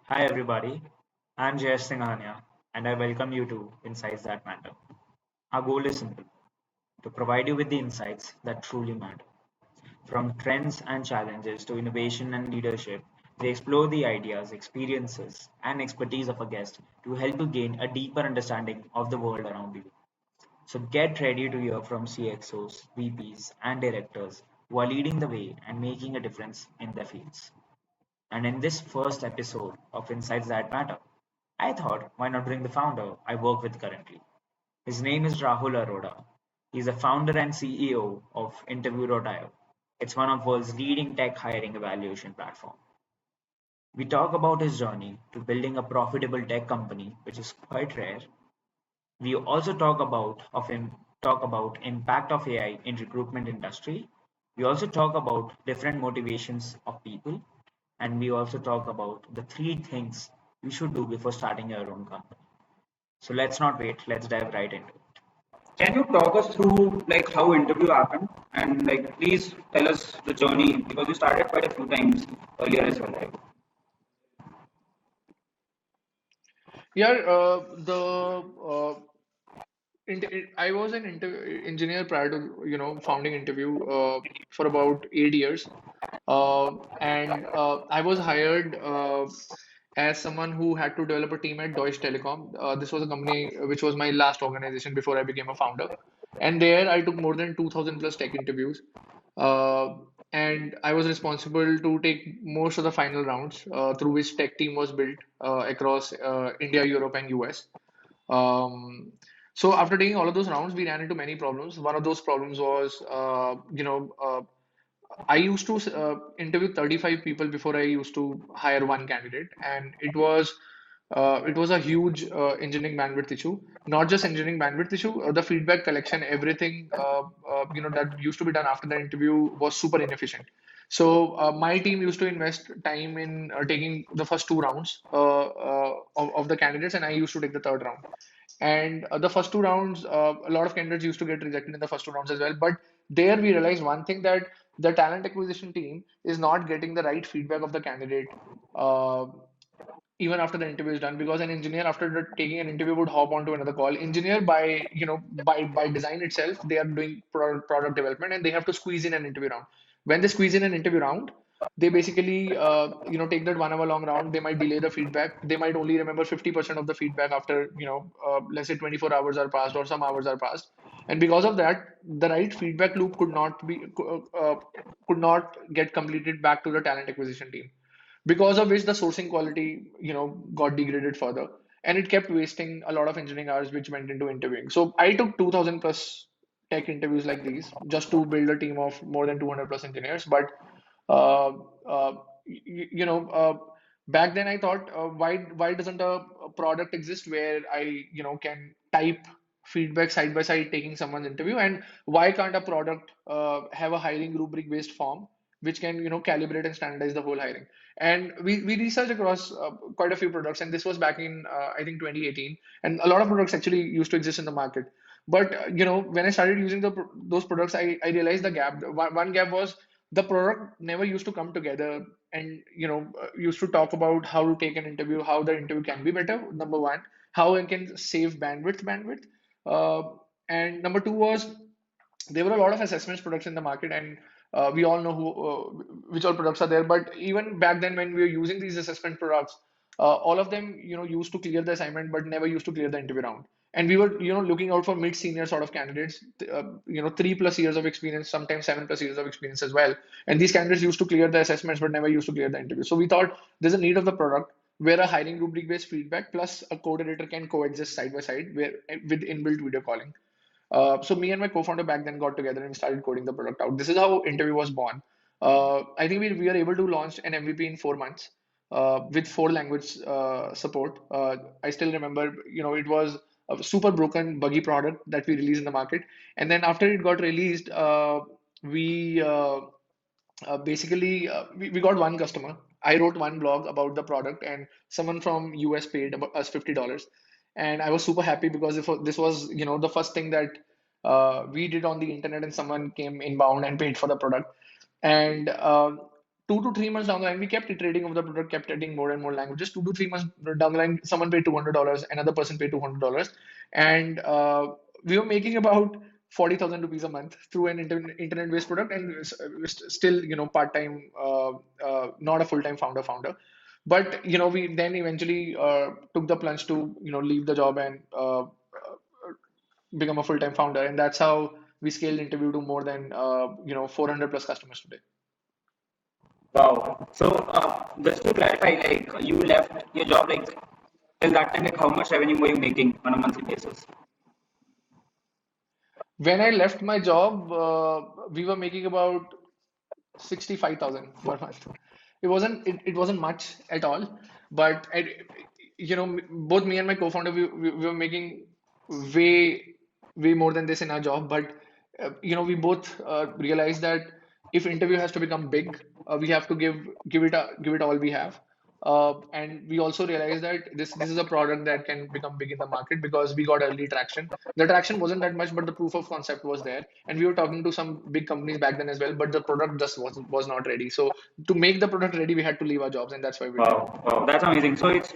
Hi everybody, I'm Jayesh Singhania and I welcome you to Insights That Matter. Our goal is simple, to provide you with the insights that truly matter. From trends and challenges to innovation and leadership, we explore the ideas, experiences, and expertise of a guest to help you gain a deeper understanding of the world around you. So get ready to hear from CXOs, VPs, and directors who are leading the way and making a difference in their fields. And in this first episode of Insights That Matter, I thought, why not bring the founder I work with currently? His name is Rahul Arora. He's the founder and CEO of Interview.io. It's one of world's leading tech hiring evaluation platform. We talk about his journey to building a profitable tech company, which is quite rare. We also talk about impact of AI in recruitment industry. We also talk about different motivations of people, and we also talk about the three things you should do before starting your own company. So let's not wait. Let's dive right into it. Can you talk us through like how interview happened and like please tell us the journey because you started quite a few times earlier as well, right? Yeah, the I was an engineer prior to founding interview for about 8 years, and I was hired as someone who had to develop a team at Deutsche Telekom. This was a company which was my last organization before I became a founder, and there I took more than 2,000 plus tech interviews. Uh, and I was responsible to take most of the final rounds through which tech team was built across India, Europe, and US. Um, so after taking all of those rounds, we ran into many problems. One of those problems was, I used to interview 35 people before I used to hire one candidate, and it was a huge engineering bandwidth issue. Not just engineering bandwidth issue, the feedback collection, everything that used to be done after the interview was super inefficient. So my team used to invest time in taking the first two rounds of the candidates, and I used to take the third round. And the first two rounds, a lot of candidates used to get rejected in the first two rounds as well. But there we realized one thing, that the talent acquisition team is not getting the right feedback of the candidate uh, even after the interview is done, because an engineer after taking an interview would hop onto another call. Engineer by design itself, they are doing product development and they have to squeeze in an interview round. When they squeeze in an interview round, they basically take that 1 hour long round. They might delay the feedback. They might only remember 50% of the feedback after let's say 24 hours are passed or some hours are passed. And because of that, the right feedback loop could not get completed back to the talent acquisition team, because of which the sourcing quality got degraded further, and it kept wasting a lot of engineering hours which went into interviewing. So I took 2,000 plus tech interviews like these just to build a team of more than 200 plus engineers. But uh, uh, y- you know back then I thought, why doesn't a product exist where I can type feedback side by side taking someone's interview, and why can't a product have a hiring rubric based form which can calibrate and standardize the whole hiring. And we researched across quite a few products, and this was back in I think 2018, and a lot of products actually used to exist in the market. But when I started using those products, I realized the gap. One gap was the product never used to come together and used to talk about how to take an interview, how the interview can be better. Number one, how I can save bandwidth. Uh, and number two was, there were a lot of assessments products in the market, and we all know which all products are there. But even back then when we were using these assessment products, all of them used to clear the assignment but never used to clear the interview round. And we were looking out for mid senior sort of candidates, 3 plus years of experience, sometimes 7 plus years of experience as well. And these candidates used to clear the assessments but never used to clear the interview. So we thought there's a need of the product where a hiring rubric based feedback plus a code editor can coexist side by side, where with inbuilt video calling. So me and my co-founder back then got together and we started coding the product out. This is how Interview was born. I think we were able to launch an MVP in 4 months with four language support. I still remember, it was a super broken, buggy product that we released in the market. And then after it got released, we basically we got one customer. I wrote one blog about the product, and someone from US paid us $50, and I was super happy because this was the first thing that we did on the internet, and someone came inbound and paid for the product. And 2 to 3 months down the line, we kept iterating of the product, kept adding more and more languages. 2 to 3 months down the line, someone paid $200, another person paid $200, and we were making about 40,000 rupees a month through an internet-based product, and still, part-time, not a full-time founder. But we then eventually took the plunge to leave the job and become a full-time founder, and that's how we scaled interview to more than 400 plus customers today. Wow. So just to clarify, like you left your job like till that time, like how much revenue were you making on a monthly basis? When I left my job, we were making about 65,000 per month. It wasn't much at all, but both me and my co-founder, we were making way way more than this in our job. But we both realized that if interview has to become big, we have to give it all we have. And we also realized that this is a product that can become big in the market because we got early traction. The traction wasn't that much, but the proof of concept was there, and we were talking to some big companies back then as well. But the product just was not ready. So to make the product ready, we had to leave our jobs, and that's why we did. Wow, wow, that's amazing. So it's,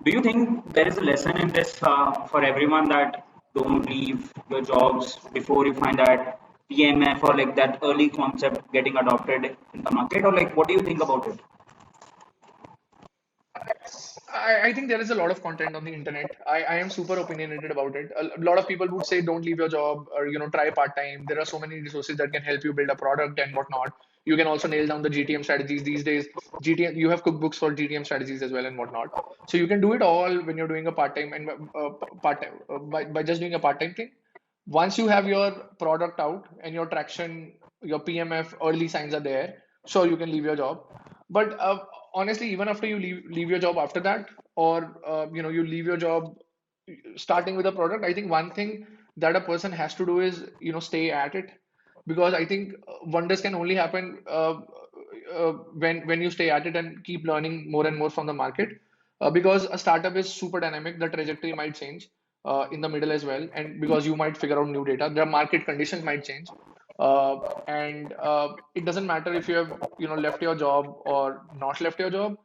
do you think there is a lesson in this for everyone that don't leave your jobs before you find that PMF or like that early concept getting adopted in the market, or like what do you think about it? I think there is a lot of content on the internet. I am super opinionated about it. A lot of people would say don't leave your job or try part-time. There are so many resources that can help you build a product and whatnot. You can also nail down the GTM strategies these days. GTM, you have cookbooks for GTM strategies as well and whatnot. So you can do it all when you're doing a part-time and part-time by just doing a part-time thing. Once you have your product out and your traction, your PMF early signs are there, sure, you can leave your job. But honestly, even after you leave your job after that, or you leave your job starting with a product, I think one thing that a person has to do is stay at it, because I think wonders can only happen when you stay at it and keep learning more and more from the market. Because a startup is super dynamic, the trajectory might change in the middle as well, and because you might figure out new data, the market conditions might change. And it doesn't matter if you have left your job or not left your job.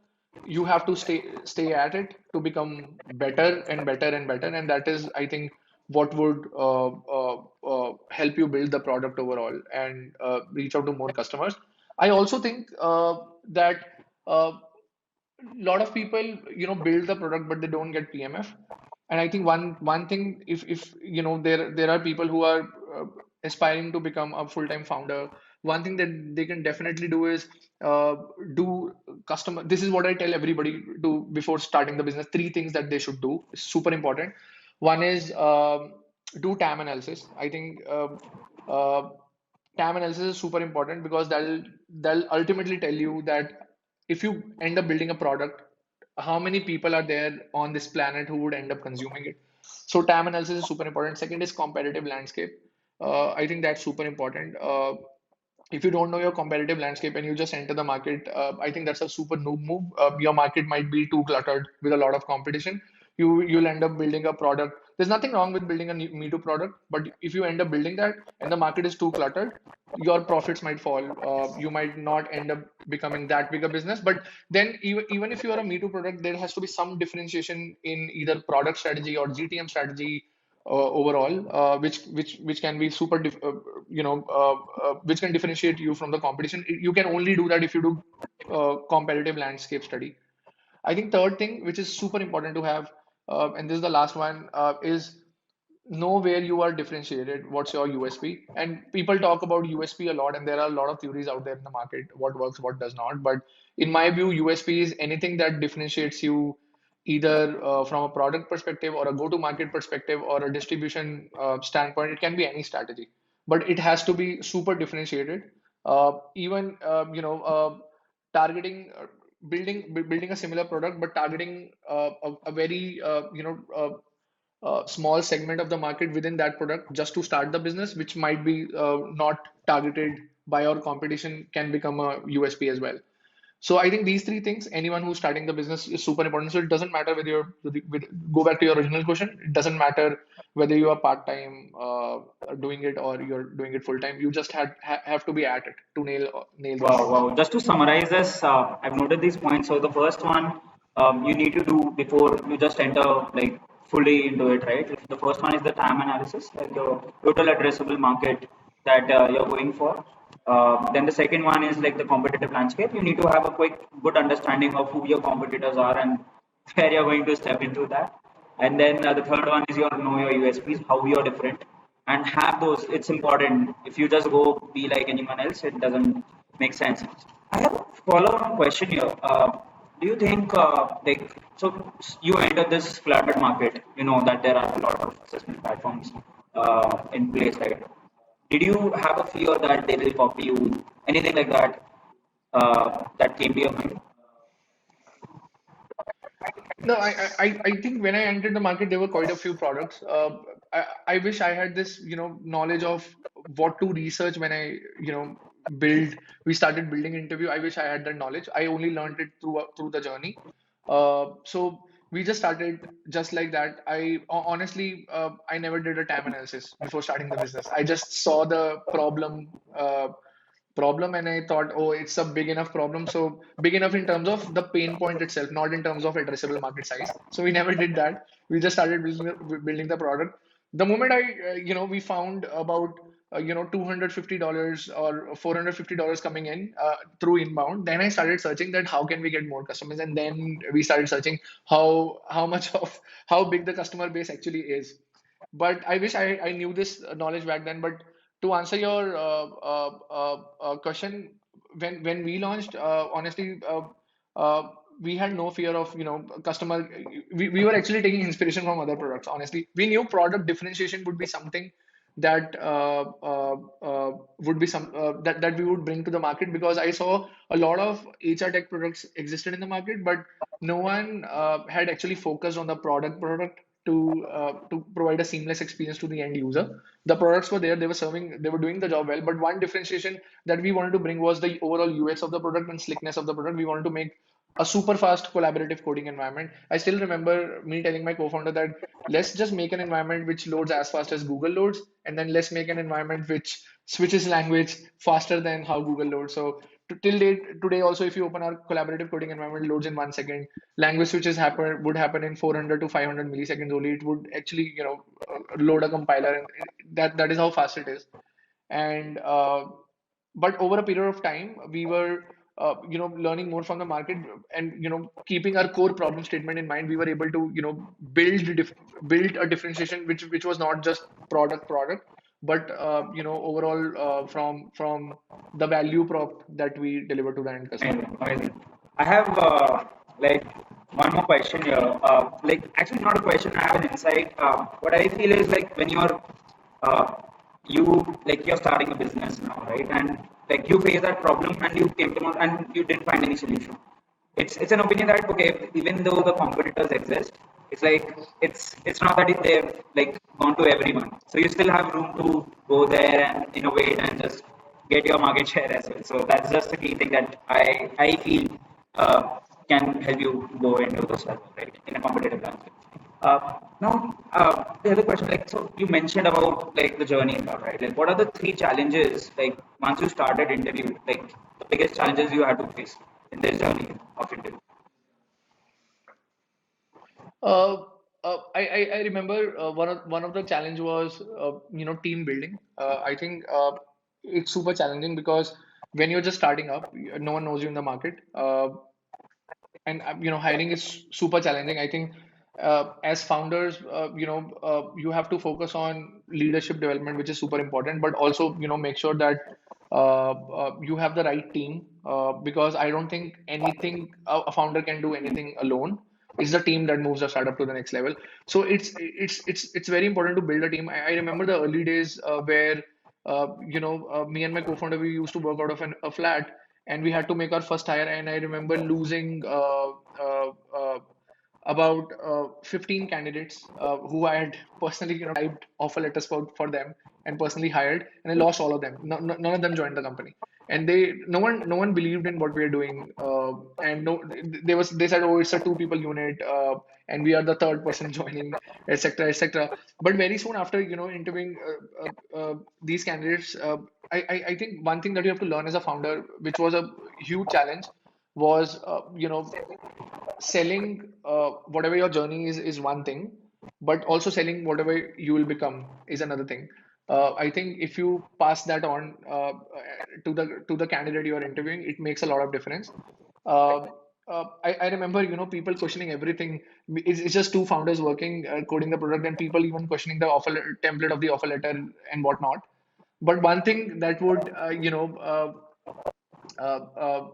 You have to stay at it to become better and better and better, and that is, I think, what would help you build the product overall and reach out to more customers. I also think that lot of people build the product but they don't get PMF. And I think one thing, if there are people who are aspiring to become a full-time founder, one thing that they can definitely do is do customer. This is what I tell everybody to before starting the business. 3 things that they should do is super important. One is do TAM analysis. I think TAM analysis is super important because that'll ultimately tell you that if you end up building a product, how many people are there on this planet who would end up consuming it. So TAM analysis is super important. Second is competitive landscape. I think that's super important. If you don't know your competitive landscape and you just enter the market, I think that's a super noob move. Your market might be too cluttered with a lot of competition. You'll end up building a product. There's nothing wrong with building a Me Too product, but if you end up building that and the market is too cluttered, your profits might fall. You might not end up becoming that big a business. But then even if you are a Me Too product, there has to be some differentiation in either product strategy or GTM strategy overall, which can be super, which can differentiate you from the competition. You can only do that if you do competitive landscape study. I think third thing, which is super important to have, and this is the last one, is know where you are differentiated. What's your USP? And people talk about USP a lot, and there are a lot of theories out there in the market, what works, what does not. But in my view, USP is anything that differentiates you either from a product perspective or a go-to-market perspective or a distribution standpoint. It can be any strategy, but it has to be super differentiated. Even targeting, building a similar product, but targeting a very small segment of the market within that product just to start the business, which might be not targeted by our competition, can become a USP as well. So I think these three things, anyone who's starting the business is super important. So it doesn't matter whether go back to your original question. It doesn't matter whether you are part-time doing it or you're doing it full-time. You just have to be at it to nail the Wow, numbers. wow. Just to summarize this, I've noted these points. So the first one, you need to do before you just enter like fully into it, right? The first one is the TAM analysis, like your total addressable market that you're going for. Then the second one is like the competitive landscape. You need to have a quick, good understanding of who your competitors are and where you're going to step into that. And then the third one is your know your USPs, how you're different, and have those. It's important. If you just go be like anyone else, it doesn't make sense. I have a follow-on question here. Do you think like so you entered this flooded market? You know that there are a lot of assessment platforms in place, right? Did you have a fear that they will copy you? Anything like that that came to your mind? No, I think when I entered the market, there were quite a few products. I wish I had this, knowledge of what to research when we started building interview. I wish I had that knowledge. I only learned it through the journey. So we just started just like that. Honestly, I never did a TAM analysis before starting the business. I just saw the problem and I thought, oh, it's a big enough problem. So big enough in terms of the pain point itself, not in terms of addressable market size. So we never did that. We just started building the product. The moment we found about $250 or $450 coming in through inbound, then I started searching that how can we get more customers, and then we started searching how big the customer base actually is. But I wish I knew this knowledge back then. But to answer your question, when we launched, honestly, we had no fear of customer. We were actually taking inspiration from other products. Honestly, we knew product differentiation would be something that would be that we would bring to the market, because I saw a lot of HR tech products existed in the market, but no one had actually focused on the product to provide a seamless experience to the end user. The products were there, they were doing the job well, but one differentiation that we wanted to bring was the overall UX of the product and slickness of the product. We wanted to make a super fast collaborative coding environment. I still remember me telling my co-founder that let's just make an environment which loads as fast as Google loads, and then let's make an environment which switches language faster than how Google loads. So till date, today also, if you open our collaborative coding environment, it loads in 1 second. Language switches would happen in 400 to 500 milliseconds only. It would actually load a compiler, and that is how fast it is. And but over a period of time, we were learning more from the market, and keeping our core problem statement in mind, we were able to build a differentiation which was not just product, but overall, from the value prop that we deliver to the end customer. Amazing, amazing. I have like one more question here. Like actually not a question. I have an insight. What I feel is like when uh, you you're starting a business now, right? And like you face that problem and you came to know and you didn't find any solution. It's an opinion that okay, even though the competitors exist, it's like it's not that they've like gone to everyone. So you still have room to go there and innovate and just get your market share as well. So that's just the key thing that I feel can help you go into this level, right, in a competitive landscape. Now, the other question, like, so you mentioned about like the journey and all, right? Like, what are the three challenges, like, once you started interview, like, the biggest challenges you had to face in this journey of interview? Uh, I remember one of the challenge was team building. I think it's super challenging because when you're just starting up, no one knows you in the market, and hiring is super challenging. I think as founders, you have to focus on leadership development, which is super important, but also make sure that you have the right team, because I don't think anything a founder can do anything alone. It's the team that moves a startup to the next level. So it's very important to build a team. I remember the early days where me and my co-founder, we used to work out of a flat, and we had to make our first hire. And I remember losing about 15 candidates who I had personally typed offer letters for them and personally hired, and I lost all of them. None of them joined the company. and no one believed in what we are doing. And no, they said, oh, it's a two people unit, and we are the third person joining, etc., etc. But very soon after, interviewing these candidates, I think one thing that you have to learn as a founder, which was a huge challenge, was selling whatever your journey is one thing, but also selling whatever you will become is another thing. I think if you pass that on to the candidate you are interviewing, it makes a lot of difference. Uh, I remember, people questioning everything. It's just two founders working, coding the product, and people even questioning the template of the offer letter and whatnot. But one thing that would, uh, uh,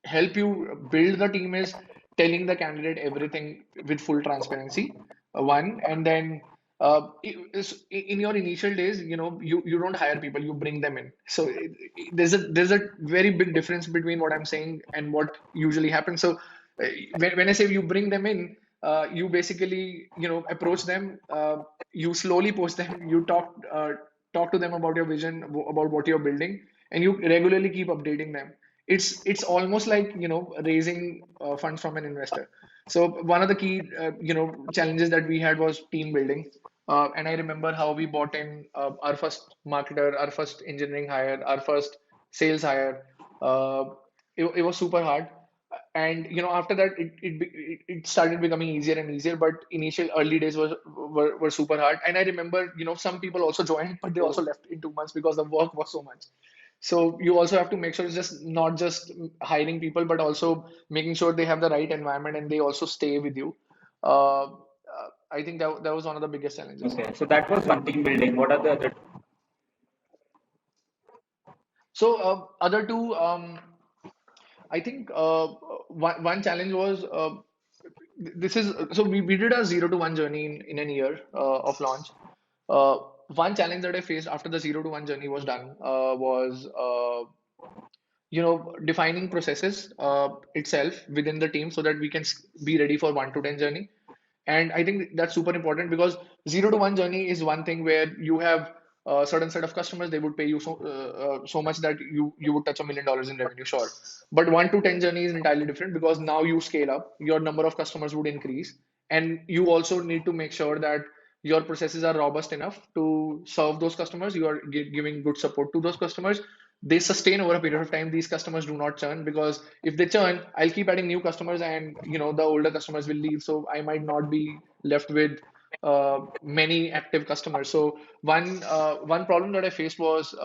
help you build the team is telling the candidate everything with full transparency, one. And then in your initial days, you don't hire people, you bring them in. So there's a very big difference between what I'm saying and what usually happens. So when I say you bring them in, you basically, approach them, you slowly post them, you talk to them about your vision, about what you're building, and you regularly keep updating them. It's almost like, raising funds from an investor. So one of the key challenges that we had was team building. And I remember how we brought in our first marketer, our first engineering hire, our first sales hire. uh, it was super hard. And after that, it started becoming easier and easier, but initial early days were super hard. And I remember, some people also joined, but they also left in 2 months because the work was so much. So you also have to make sure it's just not just hiring people, but also making sure they have the right environment and they also stay with you. I think that was one of the biggest challenges. Okay, so that was one team building. What are the other? So other two, I think one challenge was, this is so we did a 0 to 1 journey in a year of launch. Uh, One challenge that I faced after the 0 to 1 journey was done was defining processes itself within the team so that we can be ready for 1 to 10 journey. And I think that's super important, because 0 to 1 journey is one thing where you have a certain set of customers, they would pay you so much that you would touch $1 million in revenue, sure. But 1 to 10 journey is entirely different, because now you scale up, your number of customers would increase, and you also need to make sure that your processes are robust enough to serve those customers. You are giving good support to those customers. They sustain over a period of time. These customers do not churn, because if they churn, I'll keep adding new customers, and the older customers will leave, so I might not be left with many active customers. So one problem that I faced was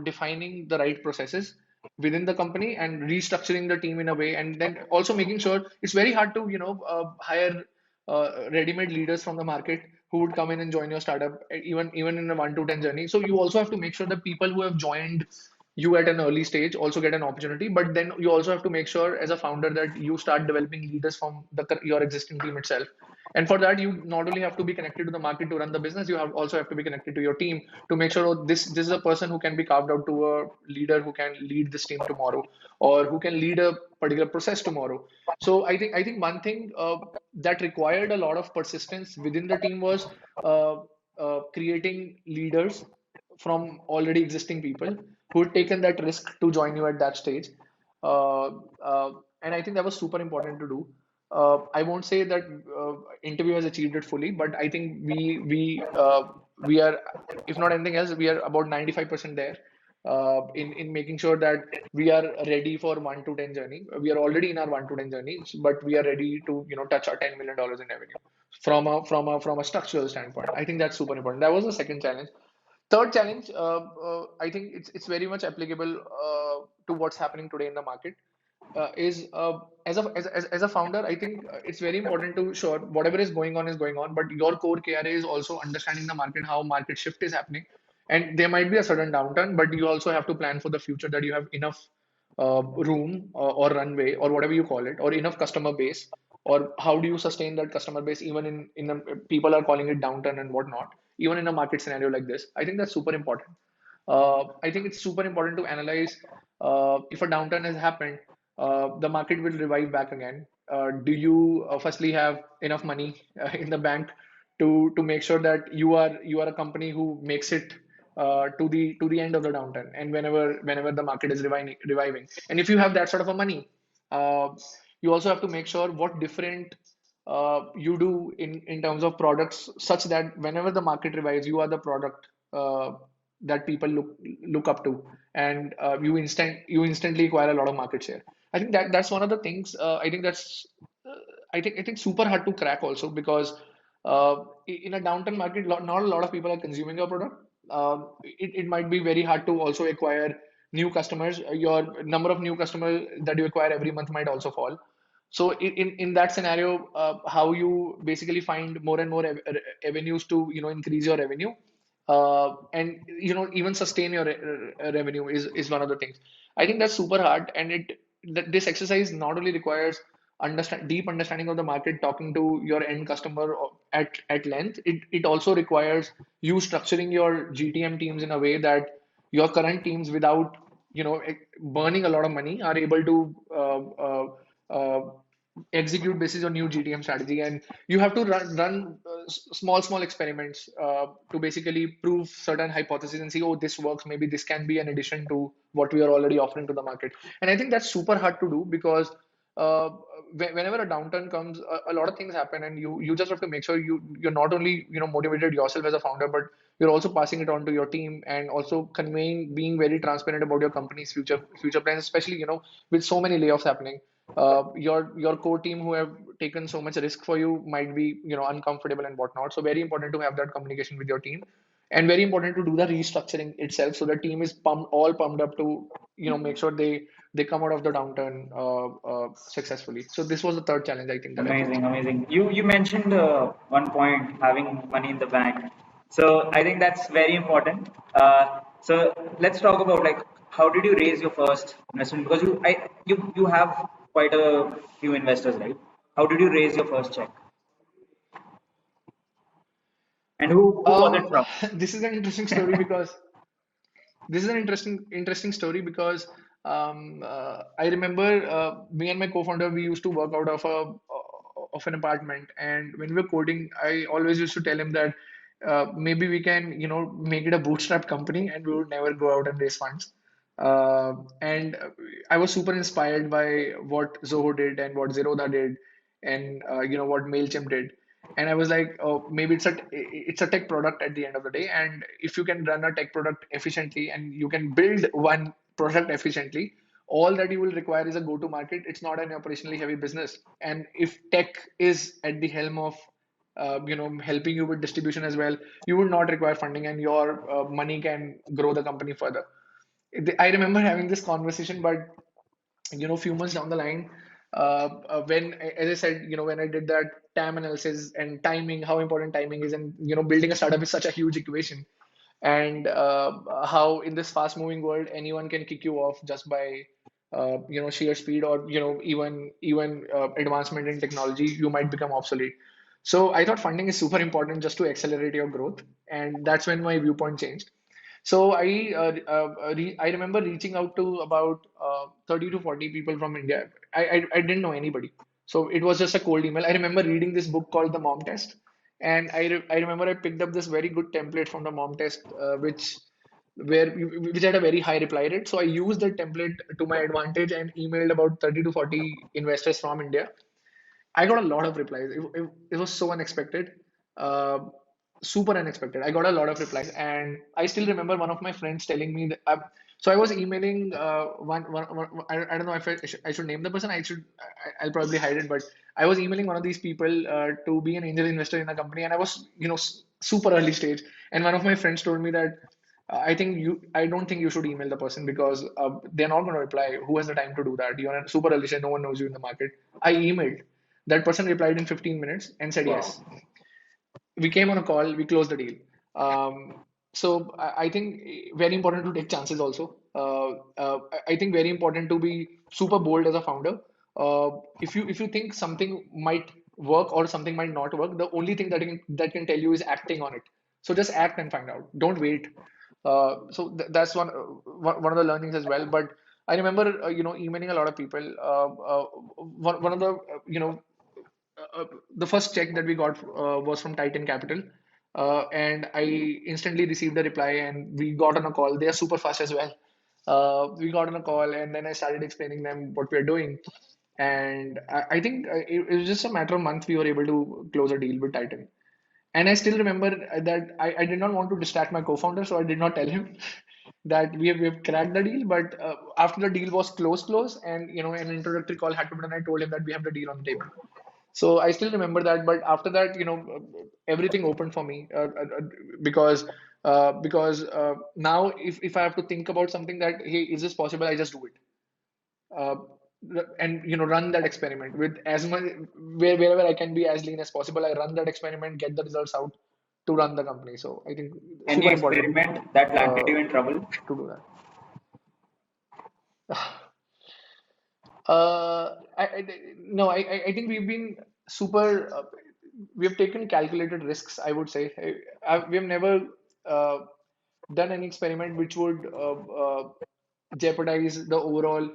defining the right processes within the company and restructuring the team in a way, and then also making sure it's very hard to hire ready-made leaders from the market who would come in and join your startup, even in a 1 to 10 journey. So you also have to make sure that people who have joined you at an early stage also get an opportunity. But then you also have to make sure as a founder that you start developing leaders from your existing team itself. And for that, you not only have to be connected to the market to run the business, you also have to be connected to your team to make sure, oh, this is a person who can be carved out to a leader who can lead this team tomorrow, or who can lead a particular process tomorrow. So I think one thing that required a lot of persistence within the team was uh, creating leaders from already existing people who had taken that risk to join you at that stage. Uh, uh, and I think that was super important to do. I won't say that interview has achieved it fully, but I think we are, if not anything else, we are about 95% there in making sure that we are ready for 1 to 10 journey. We are already in our 1 to 10 journey, but we are ready to touch our $10 million in revenue from a structural standpoint. I think that's super important. That was the second challenge. Third challenge, I think it's very much applicable to what's happening today in the market. Is as a founder, I think it's very important to sure whatever is going on, but your core KRA is also understanding the market, how market shift is happening, and there might be a sudden downturn, but you also have to plan for the future, that you have enough room or runway or whatever you call it, or enough customer base, or how do you sustain that customer base even in a, people are calling it downturn and whatnot, even in a market scenario like this. I think that's super important. I think it's super important to analyze if a downturn has happened, the market will revive back again. Do you firstly have enough money in the bank to make sure that you are a company who makes it to the end of the downturn, and whenever the market is reviving. And if you have that sort of a money, uh, you also have to make sure what different you do in terms of products, such that whenever the market revives, you are the product that people look up to, and you instantly acquire a lot of market share. I think that's one of the things. I think that's I think super hard to crack also, because in a downturn market, not a lot of people are consuming your product. It might be very hard to also acquire new customers. Your number of new customers that you acquire every month might also fall. So in that scenario, how you basically find more and more avenues to increase your revenue, and even sustain your revenue is one of the things. I think that's super hard, and this exercise not only requires deep understanding of the market, talking to your end customer at length. It also requires you structuring your GTM teams in a way that your current teams, without burning a lot of money, are able to uh, execute basis on new GTM strategy. And you have to run small experiments to basically prove certain hypotheses and see, oh, this works, maybe this can be an addition to what we are already offering to the market. And I think that's super hard to do, because uh, whenever a downturn comes, a lot of things happen, and you just have to make sure you're not only motivated yourself as a founder, but you're also passing it on to your team, and also conveying, being very transparent about your company's future plans, especially with so many layoffs happening. Your core team, who have taken so much risk for you, might be uncomfortable and whatnot. So very important to have that communication with your team, and very important to do the restructuring itself, so the team is pumped up to make sure they come out of the downturn successfully. So this was the third challenge I think that I faced. Amazing, amazing. You mentioned one point, having money in the bank. So I think that's very important. So let's talk about, like, how did you raise your first investment? Because you have quite a few investors, right? How did you raise your first check? And who was it from? This is an interesting story because this is an interesting story because I remember me and my co-founder, we used to work out of an apartment, and when we were coding, I always used to tell him that maybe we can make it a bootstrap company, and we would never go out and raise funds. And I was super inspired by what Zoho did and what Zerodha did, and what Mailchimp did. And I was like, oh, maybe it's a tech product at the end of the day, and if you can run a tech product efficiently, and you can build one product efficiently, all that you will require is a go to market. It's not an operationally heavy business, and if tech is at the helm of helping you with distribution as well, you would not require funding, and your money can grow the company further. I remember having this conversation, but few months down the line, when, as I said, when I did that TAM analysis and timing, how important timing is, and building a startup is such a huge equation, and how in this fast-moving world, anyone can kick you off just by sheer speed, or even advancement in technology, you might become obsolete. So I thought funding is super important just to accelerate your growth, and that's when my viewpoint changed. So I remember reaching out to about 30 to 40 people from India. I didn't know anybody. So it was just a cold email. I remember reading this book called The Mom Test. And I remember I picked up this very good template from the Mom Test, which had a very high reply rate. So I used that template to my advantage and emailed about 30 to 40 investors from India. I got a lot of replies. It was so unexpected, uh, super unexpected. I got a lot of replies, and I still remember one of my friends telling me that. So I was emailing I don't know if I should name the person. I'll probably hide it, but I was emailing one of these people to be an angel investor in a company, and I was super early stage. And one of my friends told me that I don't think you should email the person, because they're not going to reply. Who has the time to do that? You're a super early stage. No one knows you in the market. I emailed. That person replied in 15 minutes and said Wow. yes. We came on a call, we closed the deal. So I think very important to take chances also. I think very important to be super bold as a founder. If you think something might work or something might not work, the only thing that can tell you is acting on it. So just act and find out. Don't wait. So that's one of the learnings as well. But I remember emailing a lot of people. One of the the first check that we got was from Titan Capital. and I instantly received a reply, and we got on a call. They are super fast as well. We got on a call, and then I started explaining them what we are doing. And I think it was just a matter of months we were able to close a deal with Titan. And I still remember that I did not want to distract my co-founder, so I did not tell him that we have cracked the deal. But after the deal was close, and an introductory call had to be done, I told him that we have the deal on the table. So I still remember that. But after that, everything opened for me, because now if I have to think about something that, hey, is this possible? I just do it. Uh, and run that experiment with as much, wherever I can be as lean as possible. I run that experiment, get the results out to run the company. So I think Any super important experiment that landed uh, you in trouble? to do that. I no, I think we've been super. We have taken calculated risks, I would say. We have never uh, done any experiment which would jeopardize the overall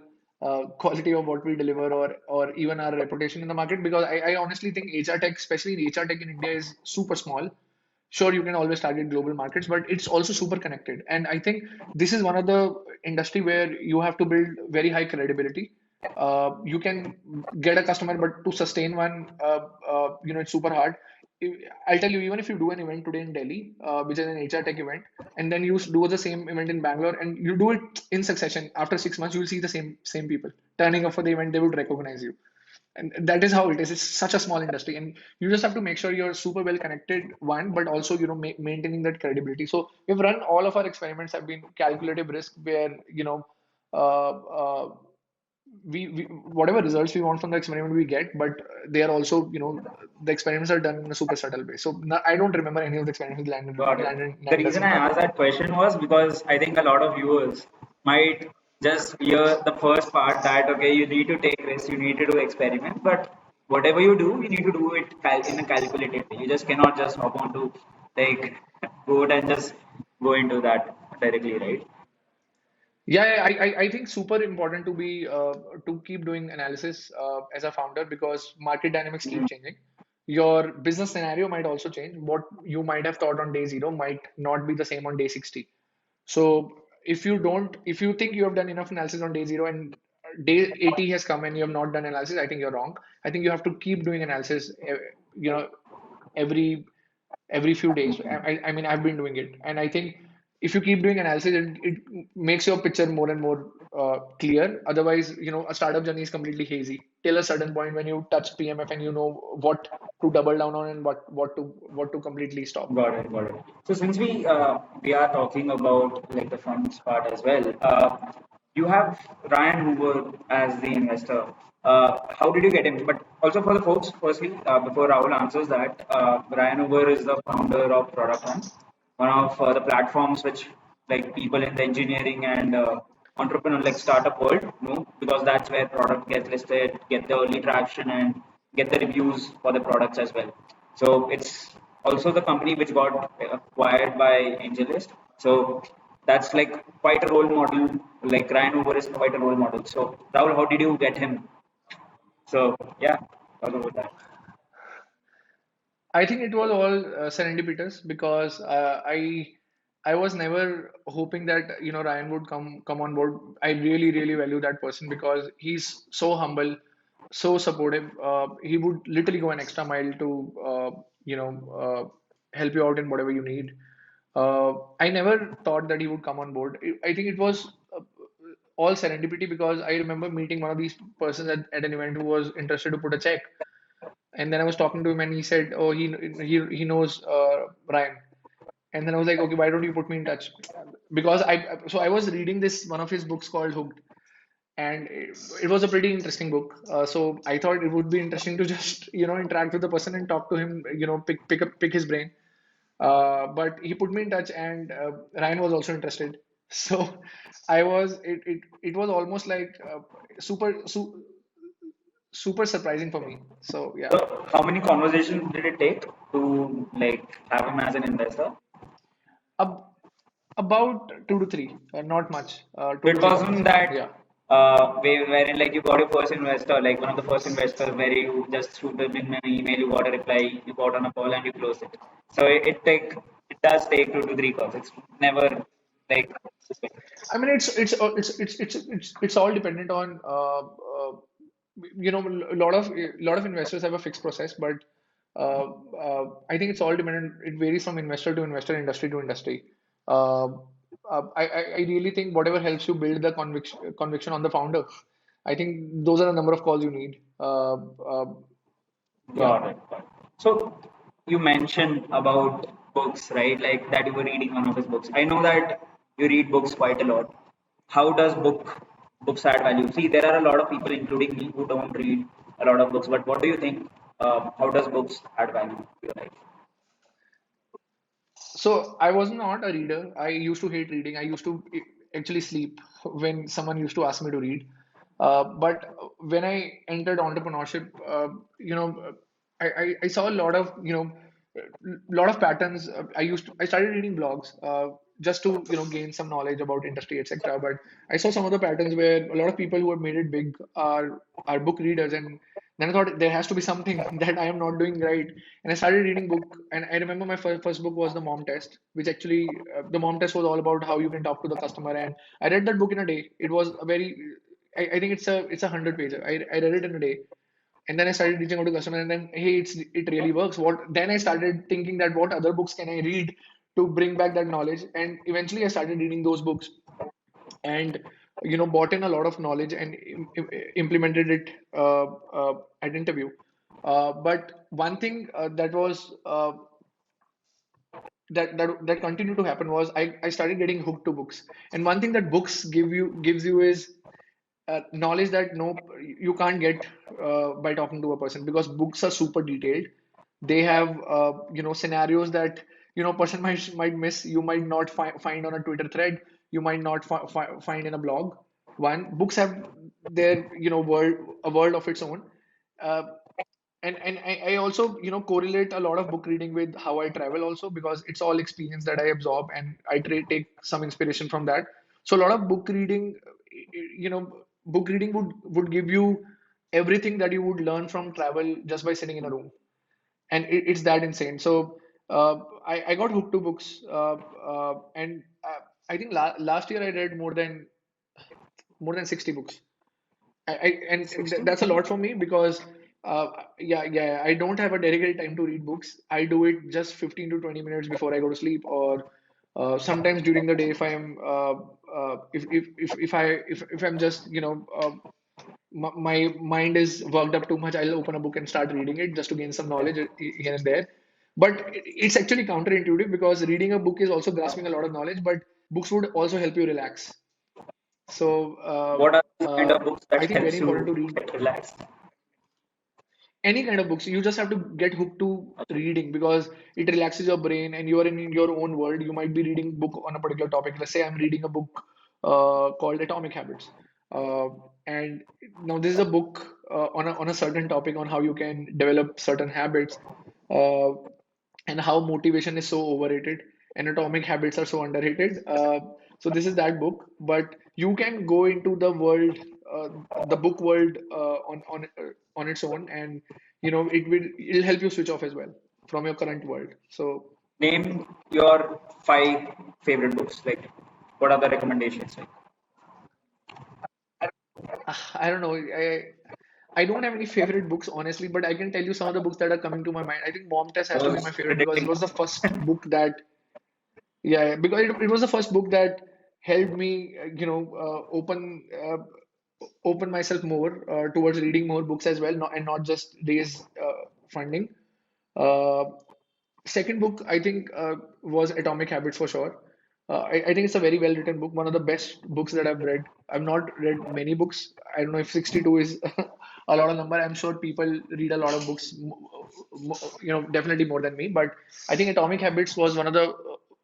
quality of what we deliver, or even our reputation in the market. Because I honestly think HR tech, especially in HR tech in India, is super small. Sure, you can always target global markets, but it's also super connected. And I think this is one of the industry where you have to build very high credibility. You can get a customer, but to sustain one, it's super hard. I'll tell you, even if you do an event today in Delhi, which is an HR tech event, and then you do the same event in Bangalore, and you do it in succession, after 6 months, you will see the same people turning up for the event. They would recognize you, and that is how it is. It's such a small industry, and you just have to make sure you're super well connected, one, but also maintaining that credibility. So we've run all of our experiments have been calculative risk, where uh, uh, we whatever results we want from the experiment we get, but they are also, the experiments are done in a super subtle way. So no, I don't remember any of the experiments Got it. The landed us reason in I trouble. asked that question was because I think a lot of viewers might just hear the first part that okay, you need to take risks, you need to do experiment, but whatever you do, you need to do it in a calculated way. You just cannot just hop onto like boat and just go into that directly, right? Yeah, I think super important to keep doing analysis as a founder, because market dynamics keep Mhm. changing. Your business scenario might also change. What you might have thought on day zero might not be the same on day 60. So if you think you have done enough analysis on day zero, and day 80 has come and you have not done analysis, I think you're wrong. I think you have to keep doing analysis, you know, every few days. I mean, I've been doing it, and I think if you keep doing analysis, it makes your picture more and more clear. Otherwise, a startup journey is completely hazy till a certain point when you touch PMF and you know what to double down on, and what to completely stop. Got it, got it. So since we are talking about like the funds part as well, you have Ryan Hoover as the investor. How did you get him? But also for the folks, firstly, before Rahul answers that, Ryan Hoover is the founder of Product one of the platforms which like people in the engineering and entrepreneur like startup world know, because that's where product gets listed, get the early traction, and get the reviews for the products as well. So it's also the company which got acquired by AngelList. So that's like quite a role model. Like Ryan Hoover is quite a role model. So Rahul, how did you get him? So yeah, talk about that. I think it was all serendipitous, because I was never hoping that Ryan would come on board. I really value that person, because he's so humble, so supportive. He would literally go an extra mile to help you out in whatever you need. I never thought that he would come on board. I think it was all serendipity, because I remember meeting one of these persons at an event who was interested to put a check. And then I was talking to him, and he said, "Oh, he knows Ryan." And then I was like, "Okay, why don't you put me in touch?" Because I was reading this one of his books called Hooked, and it was a pretty interesting book. So I thought it would be interesting to just interact with the person and talk to him, pick his brain. But he put me in touch, and Ryan was also interested. So it was almost like super super surprising for me. So yeah. So how many conversations did it take to like have him as an investor? Ab About two to three, not much. So Two to it three wasn't conversations. that Yeah. wherein like you got your first investor, like one of the first investors, where you just shoot them in an email, you got a reply, you got on a call, and you close it. So it does take 2 to 3 calls. It's never like I mean, it's all dependent on a lot of investors have a fixed process, but I think it's all dependent. It varies from investor to investor, industry to industry. Uh, I really think whatever helps you build the conviction on the founder. I think those are the number of calls you need. Yeah. got it. Got it. So you mentioned about books, right? Like that you were reading one of his books. I know that you read books quite a lot. How does books add value? See, there are a lot of people, including me, who don't read a lot of books. But what do you think? How does books add value to your life? So I was not a reader. I used to hate reading. I used to actually sleep when someone used to ask me to read. But when I entered entrepreneurship, I saw a lot of patterns. I started reading blogs just to gain some knowledge about industry, etc. But I saw some of the patterns where a lot of people who have made it big are book readers, and then I thought there has to be something that I am not doing right. And I started reading book, and I remember my first book was the Mom Test, which actually the Mom Test was all about how you can talk to the customer. And I read that book in a day. It was a very, I think it's a 100 pager. I read it in a day, and then I started reaching out to customer, and then hey, it really works. What then I started thinking that what other books can I read to bring back that knowledge, and eventually I started reading those books and bought in a lot of knowledge and implemented it at interview. But one thing that continued to happen was I started getting hooked to books. And one thing that books gives you is knowledge that no you can't get by talking to a person, because books are super detailed. They have scenarios that person might miss. You might not find on a Twitter thread. You might not find in a blog. One, books have their world of its own. uh, and I also correlate a lot of book reading with how I travel also, because it's all experience that I absorb, and I take some inspiration from that. So a lot of book reading, book reading would give you everything that you would learn from travel just by sitting in a room, and it's that insane. So I got hooked to books, and I think last year I read more than 60 books. That's a 16? lot for me, because yeah, I don't have a dedicated time to read books. I do it just 15 to 20 minutes before I go to sleep, or sometimes during the day if I am if I'm just my mind is worked up too much, I'll open a book and start reading it just to gain some knowledge here and there. But it's actually counterintuitive, because reading a book is also grasping a lot of knowledge, but books would also help you relax. So What are the kind of books that I think very helps important to you read get relaxed? any kind of books. You just have to get hooked to reading, because it relaxes your brain and you are in your own world. You might be reading book on a particular topic. Let's say I'm reading a book called Atomic Habits, uh, and now this is a book on a certain topic on how you can develop certain habits, uh, and how motivation is so overrated and atomic habits are so underrated. So this is that book, but you can go into uh, the book world on its own, and it'll help you switch off as well from your current world. So Name your 5 favorite books. Like, what are the recommendations? Like, I don't know. I don't have any favorite books honestly, but I can tell you some of the books that are coming to my mind. I think Mom Test I has to be was my favorite, because it predicting. was the first book that yeah, because it was the first book that helped me open myself more towards reading more books as well, and not just raise funding. Uh, Second book, I think, was Atomic Habits for sure. I think it's a very well written book, one of the best books that I've read. I've not read many books. I don't know if 62 is a lot of number. I'm sure people read a lot of books, definitely more than me. But I think Atomic Habits was one of the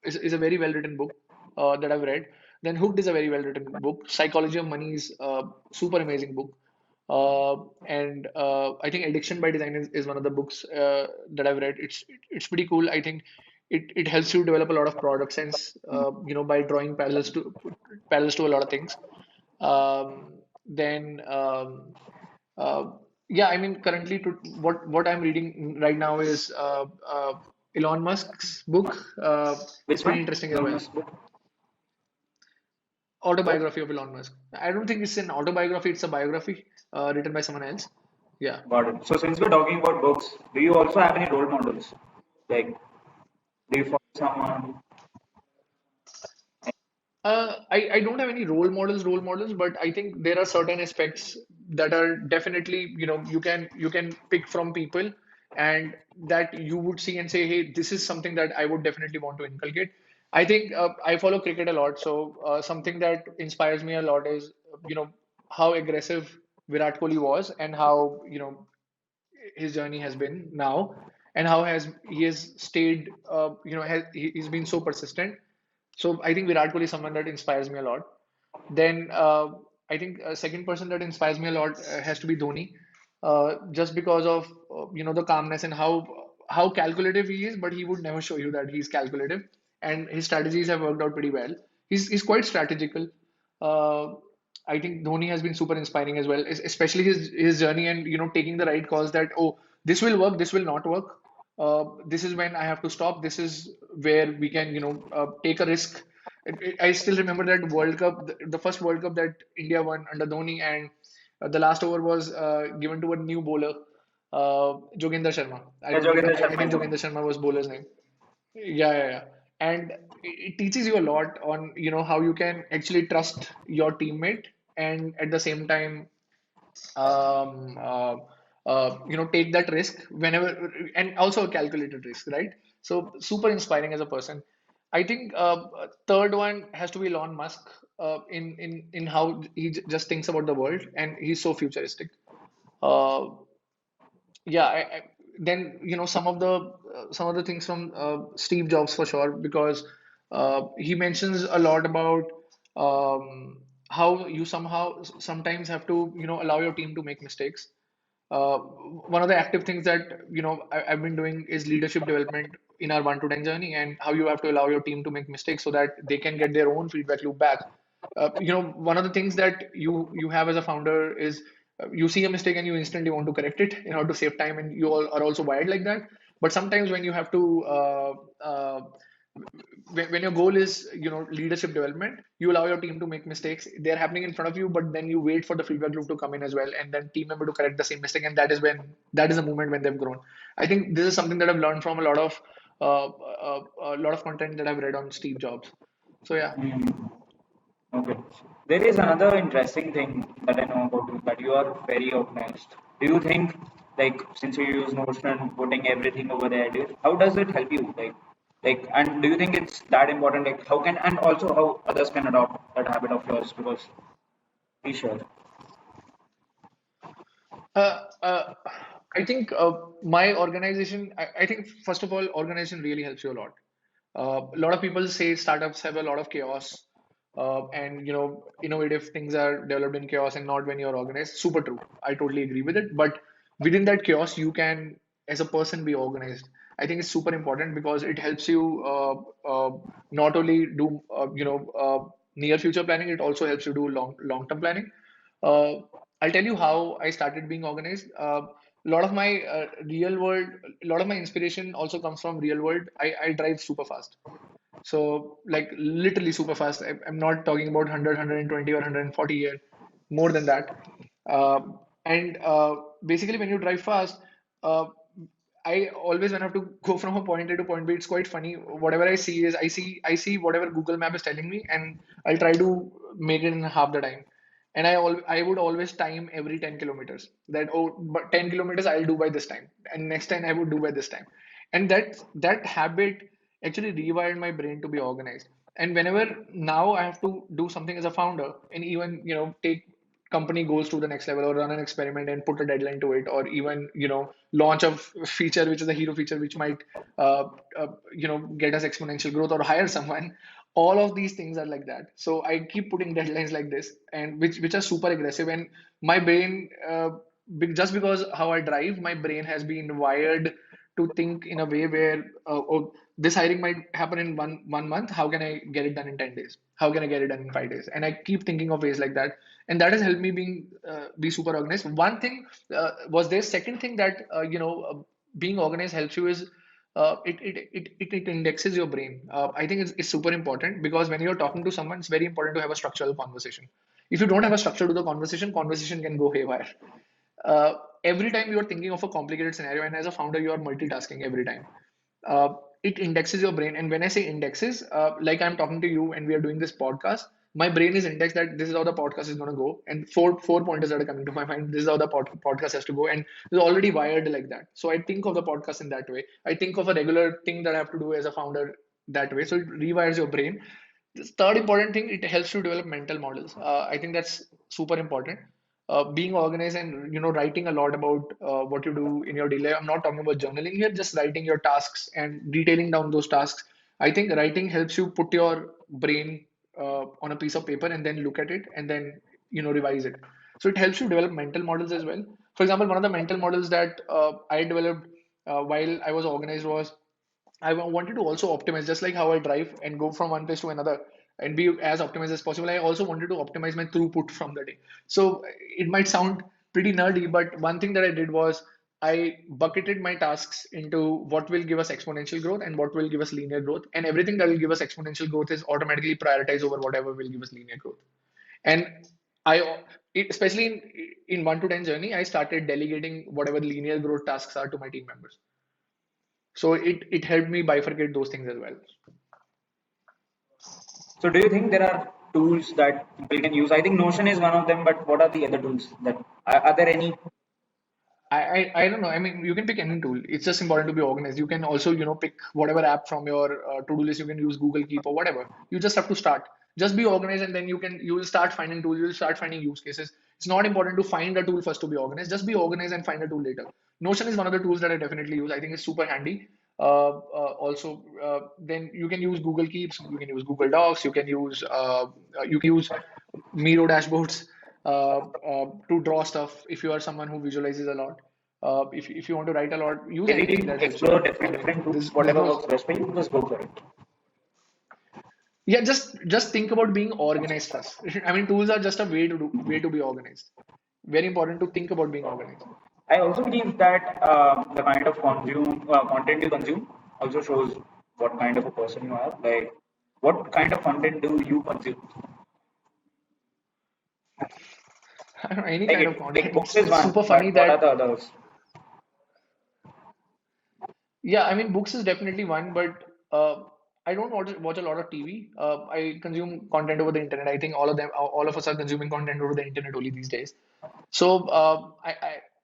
is a very well written book that I've read. Then Hooked is a very well written book. Psychology of Money is a super amazing book. And I think Addiction by Design is one of the books that I've read. It's pretty cool. I think it helps you develop a lot of product sense, by drawing parallels to a lot of things. Um, Then uh, yeah, I mean currently to what I'm reading right now is Elon Musk's book. It's Which pretty one? interesting as Elon well. Musk book? Oh, Autobiography of Elon Musk. I don't think it's an autobiography, it's a biography written by someone else. Yeah. got it. So since we're talking about books, do you also have any role models? Like, do you follow someone? I don't have any role models, but I think there are certain aspects that are definitely, you can pick from people and that you would see and say, hey, this is something that I would definitely want to inculcate. I think I follow cricket a lot, so something that inspires me a lot is, how aggressive Virat Kohli was and how, his journey has been now and how has he has stayed, he's been so persistent. So I think Virat Kohli is someone that inspires me a lot. Then I think a second person that inspires me a lot has to be Dhoni, just because of the calmness and how calculative he is, but he would never show you that he's calculative, and his strategies have worked out pretty well. He's quite strategical. Uh, I think Dhoni has been super inspiring as well, especially his journey and taking the right calls that, oh, this will work, this will not work. This is when I have to stop. This is where we can take a risk. I still remember that World Cup, the first World Cup that India won under Dhoni, and the last over was given to a new bowler, Joginder Sharma. I Yeah, don't think Joginder I think Sharma. Joginder Sharma was bowler's name. Yeah, yeah, yeah. And it teaches you a lot on, how you can actually trust your teammate and at the same time, um, uh, take that risk whenever, and also a calculated risk, right? So super inspiring as a person. I think third one has to be Elon Musk, in how he just thinks about the world, and he's so futuristic. Uh, yeah, then some of the things from Steve Jobs for sure, because he mentions a lot about how you sometimes have to allow your team to make mistakes. One of the active things that I've been doing is leadership development in our 1 to 10 journey, and how you have to allow your team to make mistakes so that they can get their own feedback loop back. One of the things that you have as a founder is, you see a mistake and you instantly want to correct it in order to save time, and you all are also wired like that. But sometimes when you have to when your goal is leadership development, you allow your team to make mistakes. They're happening in front of you, but then you wait for the feedback loop to come in as well, and then team member to correct the same mistake, and that is a moment when they've grown. I think this is something that I've learned from a lot of content that I've read on Steve Jobs. So yeah. Hmm. Okay. There is another interesting thing that I know about you, that you are very organized. Do you think, like, since you use Notion, putting everything over there, how does it help you? And do you think it's that important? Like, how can, and also how others can adopt that habit of yours? Because, be sure. Uh, uh, I think my organization, I think first of all, organization really helps you a lot. A lot of people say startups have a lot of chaos, and innovative things are developed in chaos and not when you're organized. Super true. I totally agree with it. But within that chaos, you can, as a person, be organized. I think it's super important because it helps you not only do near future planning, it also helps you do long term planning. Uh, I'll tell you how I started being organized. A lot of my a lot of my inspiration also comes from real world. I drive super fast. So like literally super fast. I'm not talking about 100, 120 or 140 here, more than that. Uh, and basically when you drive fast, uh, I always when I have to go from a point A to point B, it's quite funny. Whatever I see is I see whatever Google Map is telling me, and I'll try to make it in half the time. And I would always time every 10 kilometers. That, oh, but 10 kilometers I'll do by this time, and next time I would do by this time. And that habit actually rewired my brain to be organized. And whenever now I have to do something as a founder, and even take company goals to the next level, or run an experiment and put a deadline to it, or even launch a feature which is a hero feature which might uh, get us exponential growth, or hire someone. All of these things are like that, so I keep putting deadlines like this, and which are super aggressive. And my brain, just because how I drive, my brain has been wired to think in a way where oh, this hiring might happen in one month. How can I get it done in 10 days? How can I get it done in 5 days? And I keep thinking of ways like that, and that has helped me be super organized. One thing was there. Second thing that being organized helps you is it indexes your brain. I think it's super important because when you're talking to someone, it's very important to have a structural conversation. If you don't have a structure to the conversation, conversation can go haywire. Uh, every time you are thinking of a complicated scenario, and as a founder, you are multitasking every time. Uh, it indexes your brain. And when I say indexes, like I'm talking to you and we are doing this podcast, my brain is indexed that this is how the podcast is going to go. And four pointers that are coming to my mind, this is how the podcast has to go. And it's already wired like that. So I think of the podcast in that way. I think of a regular thing that I have to do as a founder that way. So it rewires your brain. This third important thing, it helps you develop mental models. I think that's super important. Being organized and writing a lot about what you do in your daily life. I'm not talking about journaling here, just writing your tasks and detailing down those tasks. I think writing helps you put your brain on a piece of paper and then look at it and then revise it. So it helps you develop mental models as well. For example, one of the mental models that I developed while I was organized was I wanted to also optimize, just like how I drive and go from one place to another and be as optimized as possible. I also wanted to optimize my throughput from the day. So it might sound pretty nerdy, but one thing that I did was I bucketed my tasks into what will give us exponential growth and what will give us linear growth. And everything that will give us exponential growth is automatically prioritized over whatever will give us linear growth. And I, especially in 1 to 10 journey, I started delegating whatever linear growth tasks are to my team members. So it helped me bifurcate those things as well. So do you think there are tools that people can use? I think Notion is one of them, but what are the other tools that are there any? I don't know. I mean, you can pick any tool. It's just important to be organized. You can also, pick whatever app from your to-do list. You can use Google Keep or whatever. You just have to start. Just be organized, and then you will start finding tools. You will start finding use cases. It's not important to find a tool first to be organized. Just be organized and find a tool later. Notion is one of the tools that I definitely use. I think it's super handy. Also, then you can use Google Keeps. You can use Google Docs. You can use Miro dashboards to draw stuff if you are someone who visualizes a lot. If you want to write a lot, use Basically, anything that helps you. explore I different mean, different tools. there's Whatever no works best for you, just go for it. yeah. Just think about being organized first. I mean, tools are just a way to be organized. Very important to think about being organized. I also believe that the kind of content you consume also shows what kind of a person you are. Like, what kind of content do you consume? I don't know, any Like, kind of like content. books is It's one, super funny but what are that the others? yeah, I mean, books is definitely one, but I don't watch a lot of TV. I consume content over the internet. I think all of us are consuming content over the internet only these days. So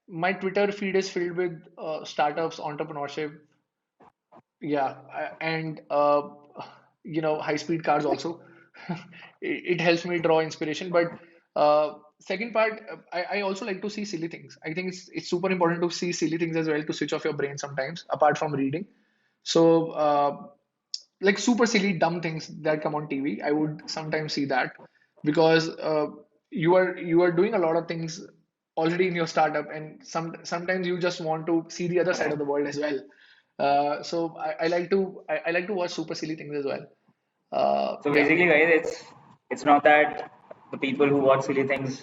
my Twitter feed is filled with startups, entrepreneurship, yeah, and high speed cars also. It helps me draw inspiration. But second part, I also like to see silly things. I think it's super important to see silly things as well to switch off your brain sometimes, apart from reading. So like super silly, dumb things that come on TV, I would sometimes see that because you are doing a lot of things already in your startup, and sometimes you just want to see the other side of the world as well. So I like to watch super silly things as well. So Yeah. basically, guys, it's not that the people who watch silly things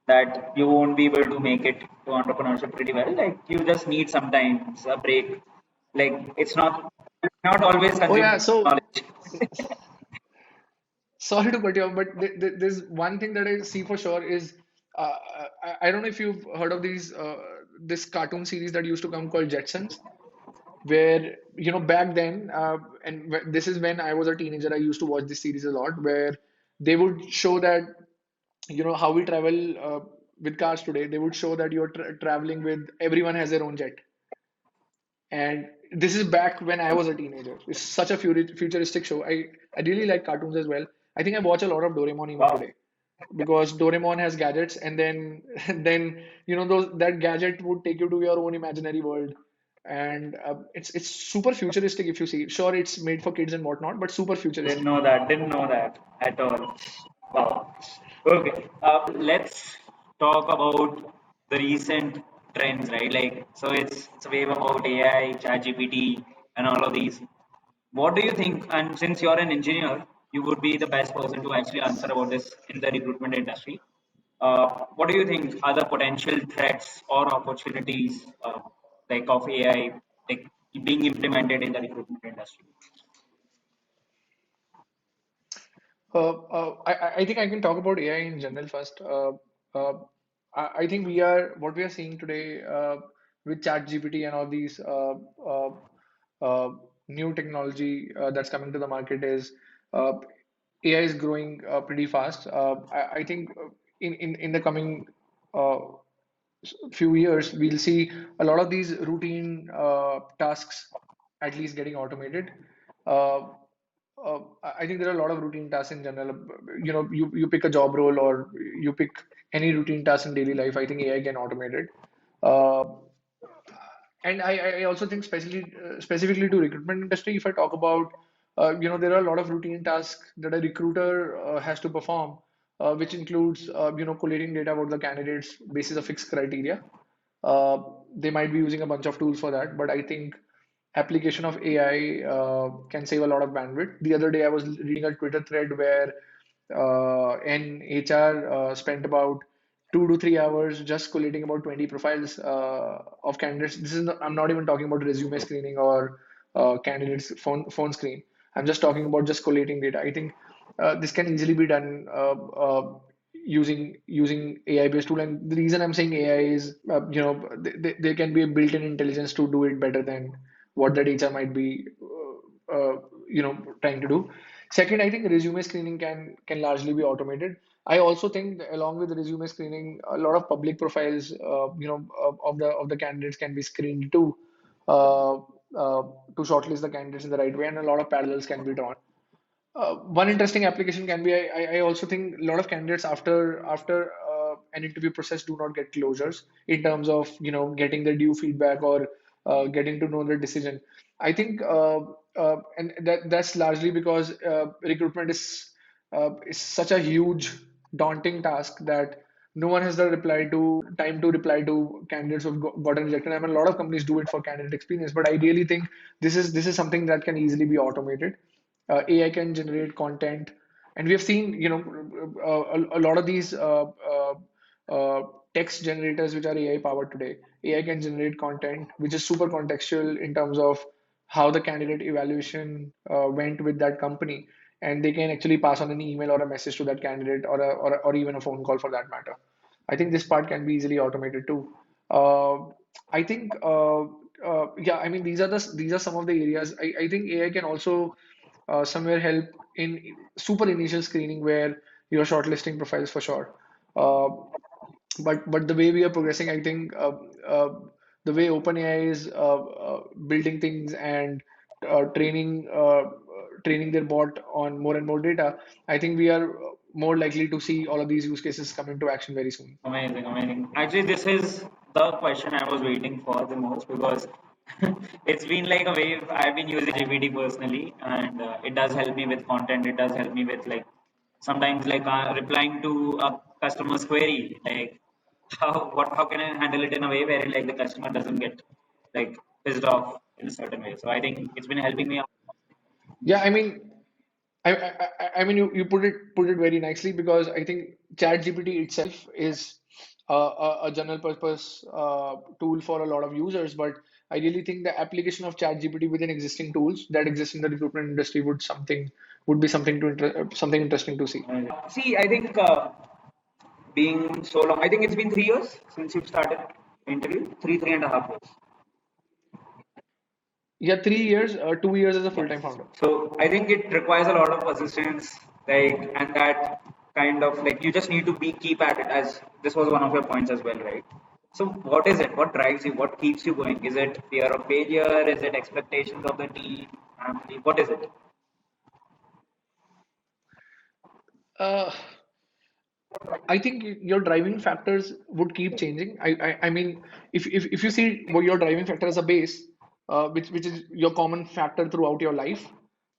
that you won't be able to make it to entrepreneurship pretty well. Like you just need sometimes a break. Like it's not always Oh yeah. consuming So knowledge. sorry to cut you off, but there's one thing that I see for sure is I don't know if you've heard of this cartoon series that used to come called Jetsons, where back then and this is when I was a teenager. I used to watch this series a lot, where they would show that how we travel with cars today. They would show that you're traveling with everyone has their own jet, and this is back when I was a teenager. It's such a futuristic show. I really like cartoons as well. I think I watch a lot of Doraemon even Wow. today because Doraemon has gadgets, and then then those that gadget would take you to your own imaginary world, and it's super futuristic if you see. Sure, it's made for kids and whatnot, but super Didn't futuristic. know that. Didn't know that at all. Wow. Okay. Let's talk about the recent trends, right? Like, so it's a wave about AI, ChatGPT, and all of these. What do you think? And since you're an engineer, you would be the best person to actually answer about this in the recruitment industry. What do you think are the potential threats or opportunities like of AI like being implemented in the recruitment industry? I think I can talk about AI in general first. Uh, I think what we are seeing today with ChatGPT and all these uh, uh, new technology that's coming to the market is uh, AI is growing pretty fast. I think in the coming uh, few years, we'll see a lot of these routine tasks at least getting automated. Uh, I think there are a lot of routine tasks in general. You know, you pick a job role or you pick any routine task in daily life. I think AI can automate it. Uh, and I also think specifically to recruitment industry, if I talk about, there are a lot of routine tasks that a recruiter has to perform, which includes, collating data about the candidates basis of fixed criteria. Uh, they might be using a bunch of tools for that, but I think application of AI can save a lot of bandwidth. The other day, I was reading a Twitter thread where an HR spent about 2 to 3 hours just collating about 20 profiles of candidates. I'm not even talking about resume screening or candidates phone screen. I'm just talking about just collating data. I think this can easily be done using AI based tool. And the reason I'm saying AI is, there can be a built-in intelligence to do it better than what that HR might be, trying to do. Second, I think resume screening can largely be automated. I also think that along with resume screening, a lot of public profiles, of the candidates can be screened too, uh, to shortlist the candidates in the right way, and a lot of parallels can be drawn. One interesting application can be, I also think a lot of candidates after an interview process do not get closures in terms of getting their due feedback or getting to know their decision. I think and that's largely because recruitment is such a huge daunting task that no one has the reply to time to reply to candidates who've gotten rejected. I mean, a lot of companies do it for candidate experience, but I really think this is something that can easily be automated. AI can generate content, and we have seen, a lot of these text generators which are AI powered today. AI can generate content which is super contextual in terms of how the candidate evaluation went with that company, and they can actually pass on an email or a message to that candidate or even a phone call for that matter. I think this part can be easily automated too. Uh, I think, yeah, I mean, these are some of the areas. I think AI can also somewhere help in super initial screening where you're shortlisting profiles for sure. Uh, but the way we are progressing, I think the way OpenAI is building things and training their bot on more and more data, I think we are more likely to see all of these use cases come into action very soon. Amazing, amazing. Actually, this is the question I was waiting for the most because it's been like a wave. I've been using GPT personally, and it does help me with content. It does help me with like sometimes like replying to a customer's query, like how can I handle it in a way where like the customer doesn't get like pissed off in a certain way. So I think it's been helping me out. Yeah, I mean, I mean, you put it very nicely because I think ChatGPT itself is a general purpose tool for a lot of users, but I really think the application of ChatGPT within existing tools that exist in the recruitment industry would be something interesting to see. See, I think being so long, I think it's been 3 years since you've started interview, three and a half years. Yeah, 3 years, 2 years as a Yeah. full-time founder. So I think it requires a lot of persistence, like, and that kind of like you just need to be keep at it. As this was one of your points as well, right? So what is it? What drives you? What keeps you going? Is it fear of failure? Is it expectations of the team, family? What is it? Uh, I think your driving factors would keep changing. I mean, if you see what your driving factor as a base, which is your common factor throughout your life,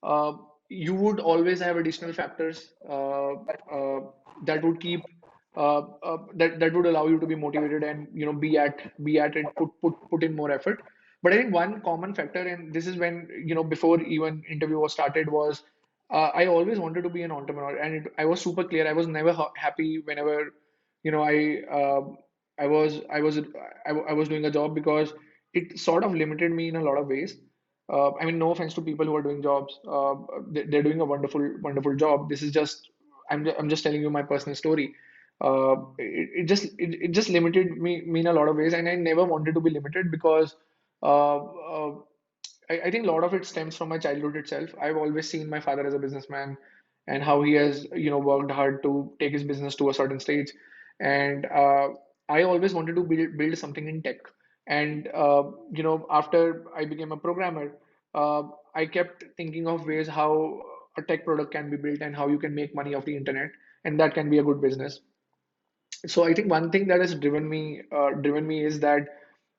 uh, you would always have additional factors that would keep that would allow you to be motivated and be at it, put in more effort. But I think one common factor, and this is when before even interview was started, was I always wanted to be an entrepreneur, and I was super clear. I was never happy whenever you know I was I was I was doing a job, because it sort of limited me in a lot of ways. I mean, no offense to people who are doing jobs. They're doing a wonderful job. This is just I'm just telling you my personal story. It just limited me in a lot of ways, and I never wanted to be limited, because uh, uh, I think a lot of it stems from my childhood itself. I've always seen my father as a businessman, and how he has worked hard to take his business to a certain stage. And I always wanted to build something in tech. And after I became a programmer, uh, I kept thinking of ways how a tech product can be built and how you can make money off the internet, and that can be a good business. So I think one thing that has driven me is that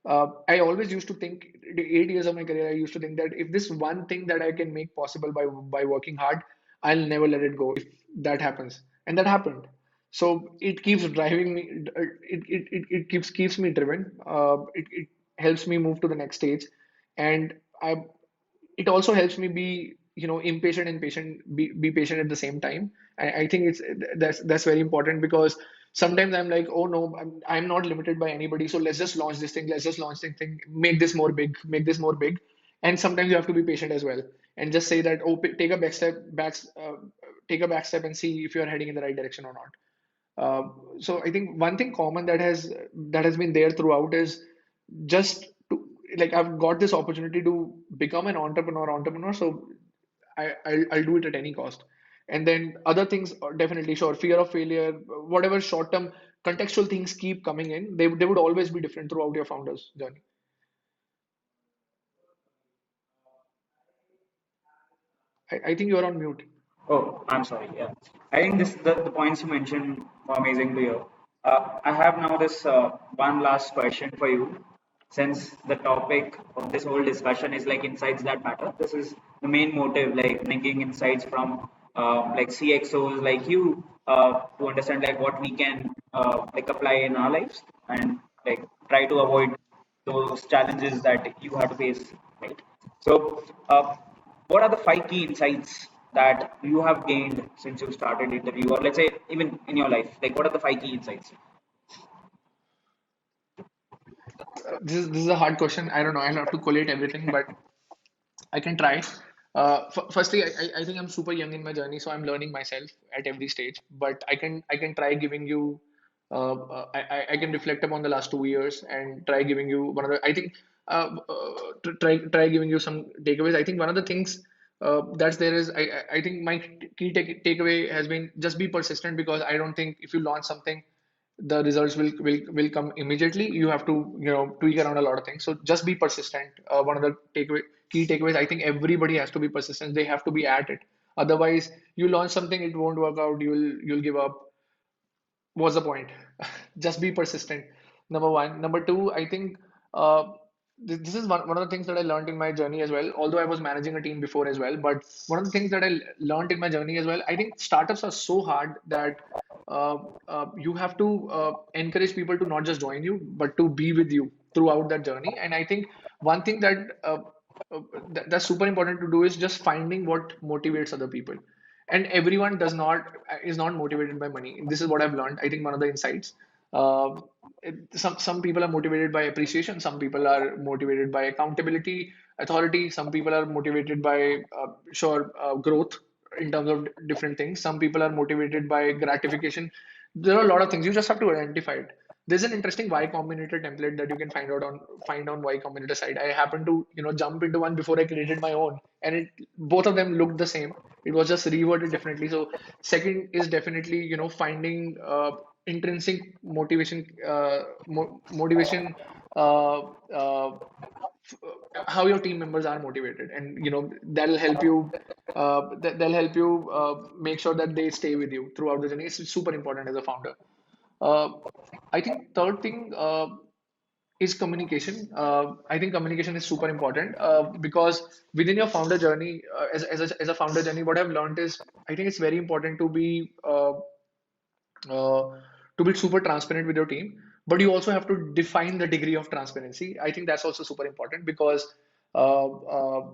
I always used to think, the 8 years of my career, I used to think that if this one thing that I can make possible by working hard, I'll never let it go if that happens. And that happened. So it keeps driving me. It keeps me driven. It helps me move to the next stage, and I it also helps me be impatient and patient, be patient at the same time. I think that's very important, because sometimes I'm like, oh no, I'm not limited by anybody, so let's just launch this thing, make this more big, and sometimes you have to be patient as well, and just say that, oh, take a take a back step and see if you're heading in the right direction or not. So I think one thing common that has been there throughout is just to, like, I've got this opportunity to become an entrepreneur, so I'll do it at any cost. And then other things are definitely, sure, fear of failure, whatever short term contextual things keep coming in, they would always be different throughout your founder's journey. I think you're on mute. Oh, I'm sorry. Yeah, I think the points you mentioned were amazing to hear. I have now this one last question for you. Since the topic of this whole discussion is like insights that matter, this is the main motive, like bringing insights from like CXOs like you to understand like what we can like apply in our lives and like try to avoid those challenges that you have to face, right? So, what are the five key insights that you have gained since you started interview, or let's say even in your life? Like, what are the five key insights? This is a hard question. I don't know. I'll have to collate everything, but I can try. Firstly, I think I'm super young in my journey, so I'm learning myself at every stage. But I can try giving you. I can reflect upon the last 2 years and try giving you one of the. I think try giving you some takeaways. I think one of the things that's there is, I think my key takeaway has been, just be persistent, because I don't think if you launch something, the results will come immediately. You have to tweak around a lot of things. So just be persistent. One of the key takeaways, I think everybody has to be persistent. They have to be at it. Otherwise, you launch something, it won't work out. You'll give up. What's the point? Just be persistent. Number one. Number two, I think this is one of the things that I learned in my journey as well. Although I was managing a team before as well, but one of the things that I learned in my journey as well, I think startups are so hard that uh, you have to encourage people to not just join you, but to be with you throughout that journey. And I think one thing that's super important to do is just finding what motivates other people. And everyone is not motivated by money. This is what I've learned. I think one of the insights. Uh, some people are motivated by appreciation. Some people are motivated by accountability, authority. Some people are motivated by growth in terms of different things. Some people are motivated by gratification. There are a lot of things. You just have to identify it. There's an interesting Y Combinator template that you can find on Y Combinator site. I happened to jump into one before I created my own, and both of them looked the same. It was just reworded differently. So second is definitely finding intrinsic motivation, motivation, uh, uh, how your team members are motivated, and that'll help you make sure that they stay with you throughout the journey. It's super important as a founder. uh, I think third thing is communication. I think communication is super important, because within your founder journey, as a founder journey, what I've learned is, I think it's very important to be uh, to be super transparent with your team, but you also have to define the degree of transparency. I think that's also super important because uh, uh,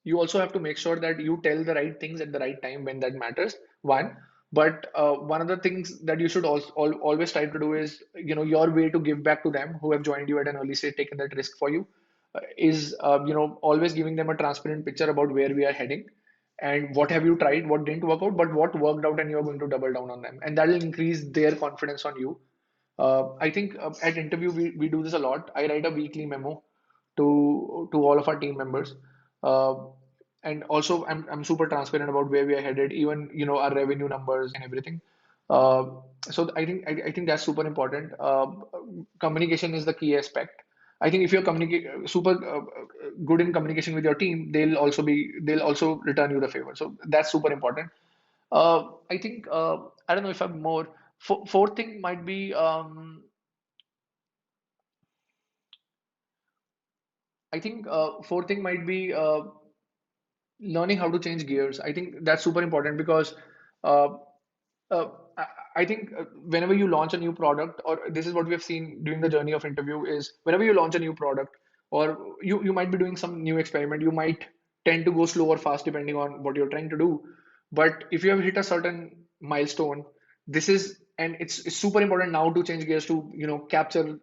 you also have to make sure that you tell the right things at the right time when that matters. One, but one of the things that you should also always try to do is, your way to give back to them who have joined you at an early stage, taken that risk for you, is always giving them a transparent picture about where we are heading and what have you tried, what didn't work out, but what worked out, and you're going to double down on them, and that will increase their confidence on you. I think at interview we do this a lot. I write a weekly memo to all of our team members, uh, and also I'm super transparent about where we are headed, even our revenue numbers and everything. Uh, so I think that's super important. Communication is the key aspect. I think if you're super good in communication with your team, they'll also return you the favor. So that's super important. I think I don't know if I'm more. Fourth thing might be I think fourth thing might be learning how to change gears. I think that's super important because uh, uh, I I think whenever you launch a new product, or this is what we have seen during the journey of interview, is whenever you launch a new product, or you might be doing some new experiment, you might tend to go slow or fast depending on what you're trying to do. But if you have hit a certain milestone, this is and it's super important now to change gears to capture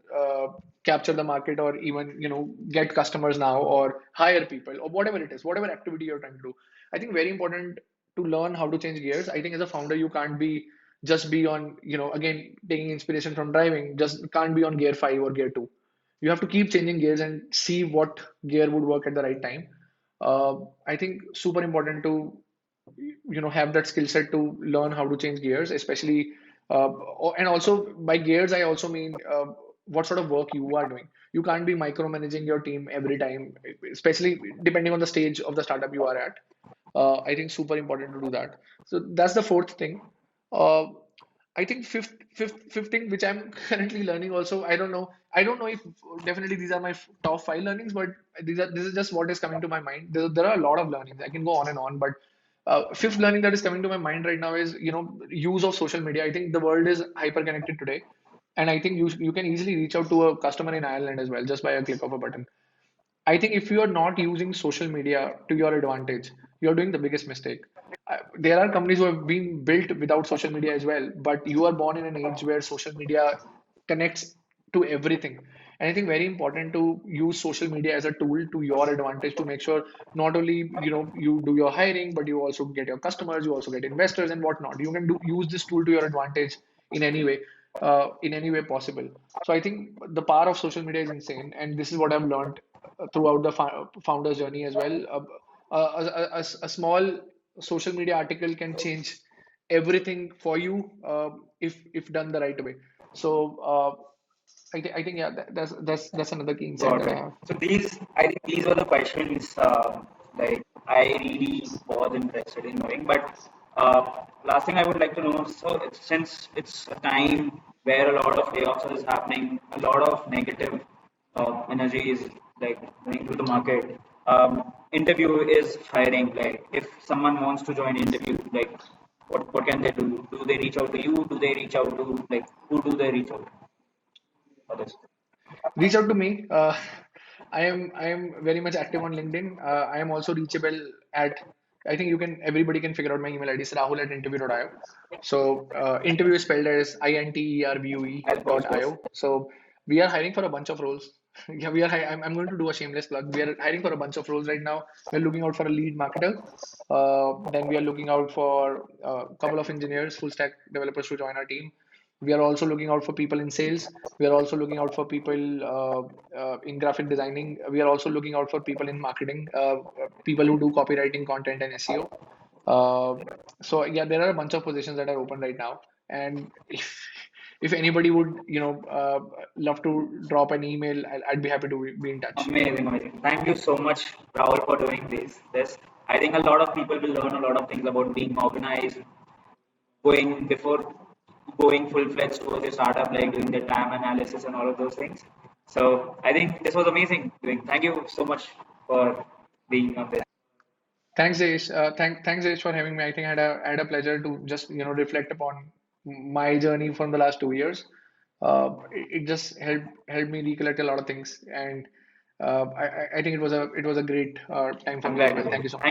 the market, or even get customers now, or hire people, or whatever it is, whatever activity you're trying to do. I think very important to learn how to change gears. I think as a founder, you can't be just be on, again, taking inspiration from driving, just can't be on gear 5 or gear 2. You have to keep changing gears and see what gear would work at the right time. I think super important to have that skill set to learn how to change gears, especially and also by gears I also mean what sort of work you are doing. You can't be micromanaging your team every time, especially depending on the stage of the startup you are at. I think super important to do that. So that's the fourth thing. uh, I think fifth thing, which I'm currently learning also. I don't know if definitely these are my top 5 learnings, but this is just what is coming to my mind. There are a lot of learnings. I can go on and on, but fifth learning that is coming to my mind right now is use of social media. I think the world is hyper connected today, and I think you can easily reach out to a customer in Ireland as well just by a click of a button. I think if you are not using social media to your advantage, you're doing the biggest mistake. There are companies who have been built without social media as well, but you are born in an age where social media connects to everything. And I think very important to use social media as a tool to your advantage to make sure not only you do your hiring, but you also get your customers, you also get investors and whatnot. You can use this tool to your advantage in any way, in any way possible. So I think the power of social media is insane, and this is what I've learned throughout the founder's journey as well. A small social media article can change everything for you if done the right way. So I think yeah, that's another key insight Got that I it. have. So I think these were the questions like I really was interested in knowing. But last thing I would like to know, so since it's a time where a lot of layoffs is happening, a lot of negative energy is like going through the market. Interview is hiring. Like if someone wants to join interview, like what can they do? Do they reach out to you? Do they reach out to like who do they reach out to for this? Reach out to me. I am very much active on LinkedIn. I am also reachable at, I think everybody can figure out my email ID is rahul@interview.io. So interview is spelled as interview Of course, dot course. io. So we are hiring for a bunch of roles. Yeah, I'm going to do a shameless plug. We are hiring for a bunch of roles right now. We're looking out for a lead marketer. Then we are looking out for a couple of engineers, full stack developers to join our team. We are also looking out for people in sales. We are also looking out for people in graphic designing. We are also looking out for people in marketing, people who do copywriting, content, and SEO. So yeah, there are a bunch of positions that are open right now. And if anybody would, love to drop an email, I'd be happy to be in touch. Amazing, amazing. Thank you so much, Rahul, for doing this. I think a lot of people will learn a lot of things about being organized, going before going full-fledged towards a startup, like doing the time analysis and all of those things. So I think this was amazing. Thank you so much for being on this. Thanks, Jayesh. Thanks, Jayesh, for having me. I think I had a pleasure to just reflect upon my journey from the last 2 years. It just helped me recollect a lot of things, and I think it was a great time for I'm me as glad to well. hear Thank you it. so much.